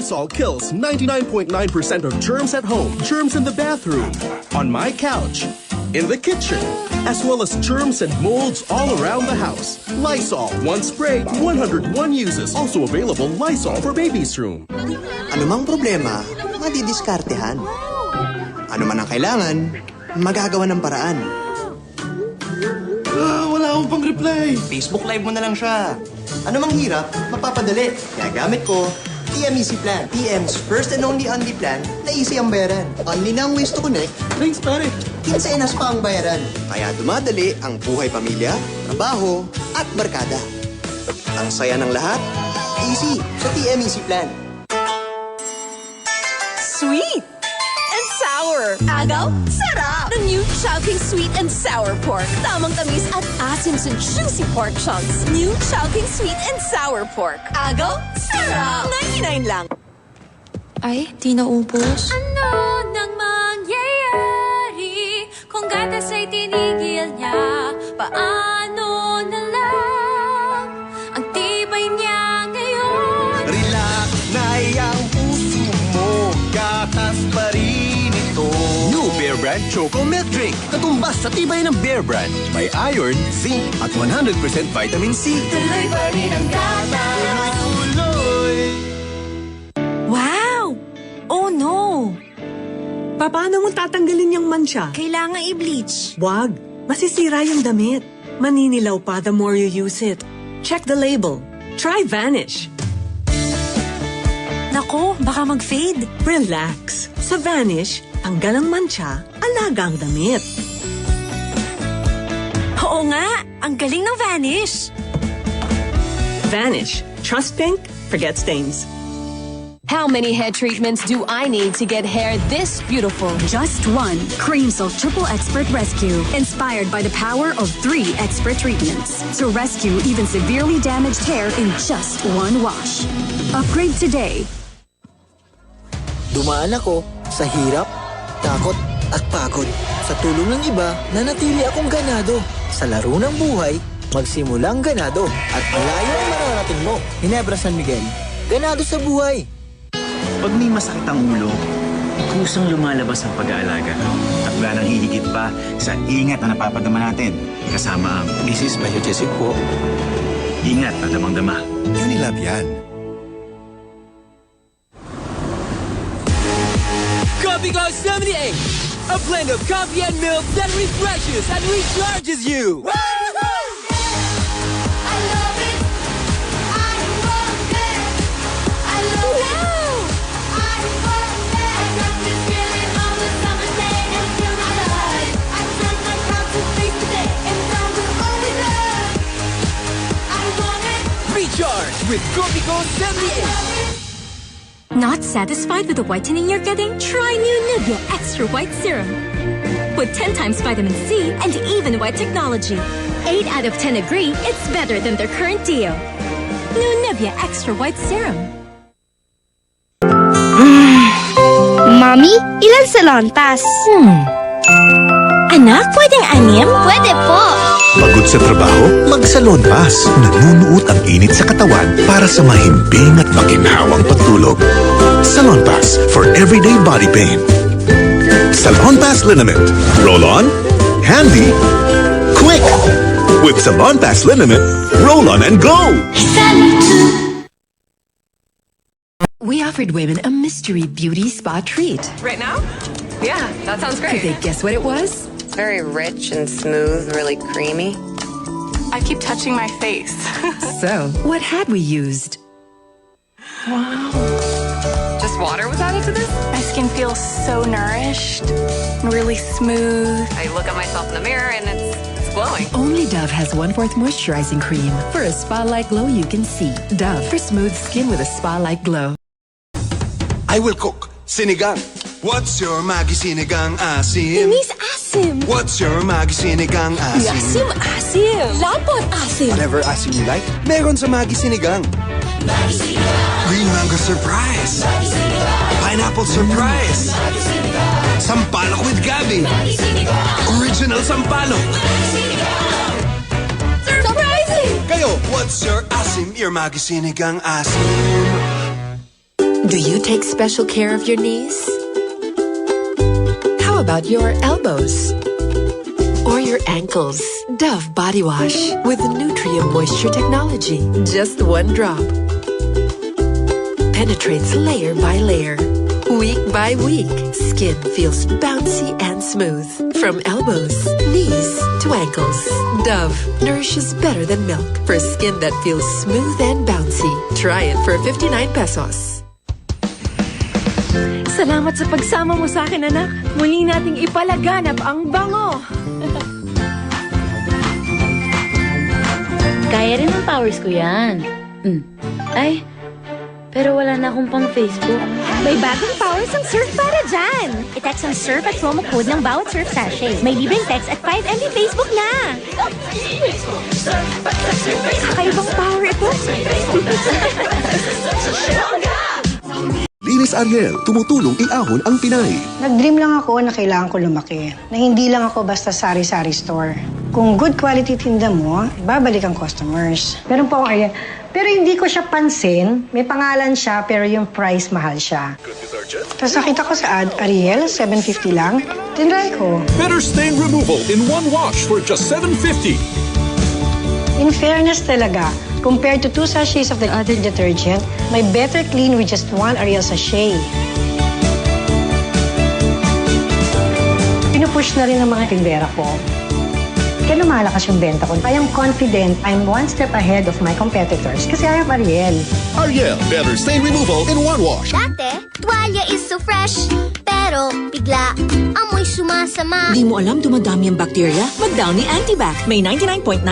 Lysol kills 99.9% of germs at home, germs in the bathroom, on my couch, in the kitchen, as well as germs and molds all around the house. Lysol, one spray, 101 uses. Also available Lysol for baby's room. Anumang problema, madidiskartehan. Ano man ang kailangan, magagawa ng paraan. Wala akong pang-reply. Facebook Live mo na lang siya. Ano mang hirap, mapapadali. Kaya gamit ko, TM Easy Plan. TM's first and only Only plan na easy ang bayaran. Only na ang ways to connect. Thanks, pare. Kinsenas pa ang bayaran. Kaya dumadali ang buhay pamilya, trabaho, at barkada. Ang saya ng lahat, easy sa TM Easy Plan. Sweet and sour. Agaw, sarap! The new Chowking Sweet and Sour Pork. Tamang tamis at asim sa juicy pork chunks. New Chowking Sweet and Sour Pork. Agaw, sarap! 99 lang. Ay, di naubos. Ano nang mangyayari kung gatas ay tinigil niya? Paano na lang ang tibay niya ngayon? Relax na ang puso mo, gatas pa rin ito. New Bear Brand Choco Milk Drink. Katumbas sa tibay ng Bear Brand. May iron, zinc, at 100% vitamin C. Tuloy pa rin ang gatas. Tuloy! Wow! Oh no! Paano mo tatanggalin yung mancha? Kailangan i-bleach. Wag. Masisira yung damit. Maninilaw pa the more you use it. Check the label. Try Vanish. Nako, baka mag-fade. Relax. Sa Vanish, tanggal ang mancha, alaga ang damit. Oo nga, ang galing ng Vanish. Vanish. Trust pink, forget stains. How many head treatments do I need to get hair this beautiful? Just one. Cream Silk Triple Expert Rescue. Inspired by the power of 3 expert treatments. To rescue even severely damaged hair in just one wash. Upgrade today. Dumaan ako sa hirap, takot at pagod. Sa tulong ng iba, nanatili akong ganado. Sa laro ng buhay, magsimulang ganado. At malayo ang mararating mo. Ginebra San Miguel. Ganado sa buhay. Pag may masakit ang ulo, kusang lumalabas ang pag-aalaga. At wala nang hihigit pa sa ingat na napapadama natin. Kasama ang Mrs. Biogesic po. Ingat na damang-dama. Unilab yan. Coffee Glow 78! A blend of coffee and milk that refreshes and recharges you! Recharge with Coffee Glow 78! Not satisfied with the whitening you're getting? Try new Nivea Extra White Serum. With 10 times vitamin C and even white technology. 8 out of 10 agree it's better than their current deal. New Nivea Extra White Serum. Mommy, ilan salon pass? Anak, pwedeng anim? Pwede po. Pagod sa trabaho? Mag-Salon Pass. Nanunuot ang init sa katawan para sa mahimbing at makinhawang pagtulog. Salon Pass for everyday body pain. Salon Pass Liniment. Roll on, handy, quick. With Salon Pass Liniment, roll on and go. We offered women a mystery beauty spa treat. Right now? Yeah, that sounds great. Could they guess what it was? It's very rich and smooth, really creamy. I keep touching my face. So, what had we used? Wow. Just water was added to this? My skin feels so nourished and really smooth. I look at myself in the mirror and it's glowing. Only Dove has 1/4 moisturizing cream for a spa-like glow you can see. Dove for smooth skin with a spa-like glow. I will cook sinigang. What's your Maggi sinigang asim? Miss Asim. What's your Maggi sinigang asim? Asim, asim. Lapot asim. Whatever asim you like, meron sa Maggi sinigang. Maggi sinigang. Green mango surprise. Maggi sinigang. Pineapple surprise. Maggi sinigang. Sampalok with gabi. Maggi sinigang. Original sampalok. Maggi sinigang. Surprising! Kayo, what's your asim? Your Maggi sinigang asim. Do you take special care of your knees? How about your elbows? Or your ankles? Dove Body Wash with Nutrient Moisture Technology. Just one drop. Penetrates layer by layer. Week by week, skin feels bouncy and smooth. From elbows, knees to ankles. Dove nourishes better than milk for skin that feels smooth and bouncy. Try it for 59 pesos. Salamat sa pagsama mo sa akin, anak. Muli nating ipalaganap ang bango. Kaya rin ng powers ko yan. Ay, pero wala na akong pang Facebook. May bagong powers ang surf para dyan! I-text ang surf at promo code ng bawat surf sachet. May libreng text at 5 MB Facebook na! Kakaibang power ito. Linis Ariel, tumutulong iahon ang Pinay. Nag-dream lang ako na kailangan ko lumaki. Na hindi lang ako basta sari-sari store. Kung good quality tinda mo, babalik ang customers. Meron po akong Ariel. Pero hindi ko siya pansin. May pangalan siya, pero yung price mahal siya. Tapos nakita ko sa ad, Ariel, $7.50 lang. Tinry ko. Better stain removal in one wash for just $7.50. In fairness talaga, compared to 2 sachets of the other detergent, may better clean with just 1 Ariel sachet. Pinupush na rin ng mga tindera ko. Kaya malakas yung benta ko. I am confident I'm one step ahead of my competitors kasi I have Ariel. Ariel, better stain removal in one wash. Dati, tuwalya is so fresh. Pero, bigla, amoy sumasama. Di mo alam dumadami ang bacteria? Mag-Downy Antibac. May 99.9%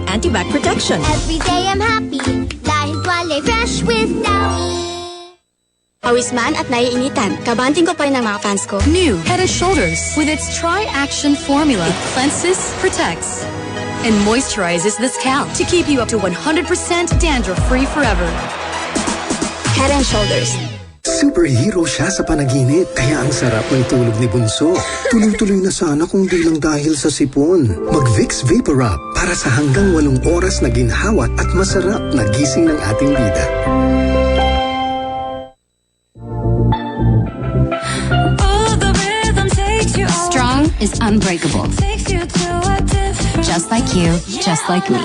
antibac protection. Every day I'm happy dahil tuwalya fresh with Downy. Pawis man at naiinitan, kabanting ko pa rin ang mga fans ko. New Head & Shoulders with its Tri-Action formula. It cleanses, protects, and moisturizes the scalp to keep you up to 100% dandruff-free forever. Head & Shoulders. Superhero siya sa panaginip, kaya ang sarap ng tulog ni Bunso. Tuloy-tuloy na sana kung di lang dahil sa sipon. Mag-Vicks Vapor Rub para sa hanggang 8 oras na ginhawa at masarap na gising ng ating bida. Strong is unbreakable. Just like you, just like me.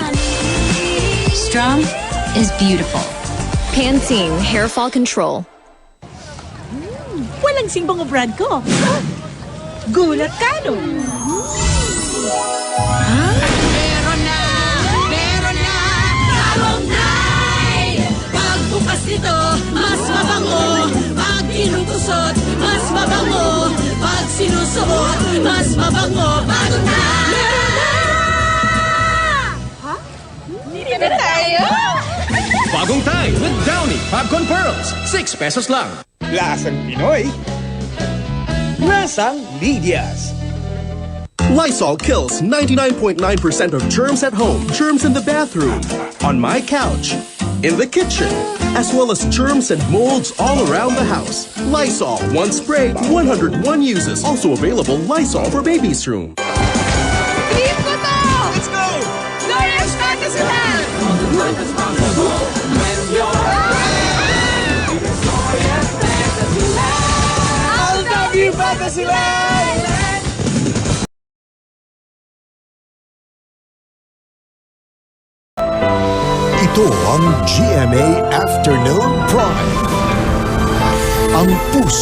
Strong is beautiful. Pantene Hair Fall Control. Walang simbang o brand ko. Gulat ka, no? Meron na! Kalongnay! Pagbukas nito, mas mabango. Pag kinukusot, mas mabango. Pag sinusuot, mas mabango. Bagong na! Meron na! Ha? Hindi na tayo? Bagong Thai with Downy Popcorn Pearls. 6 pesos lang. Lasang Pinoy. Lasang Medias. Lysol kills 99.9% of germs at home, germs in the bathroom, on my couch, in the kitchen, as well as germs and molds all around the house. Lysol, one spray, 101 uses. Also available Lysol for baby's room. Team ko to! Let's go! Lawyers Fantasy Land! When you're LW Fantasy Land! Ito ang GMA Afternoon Prime. Ang puso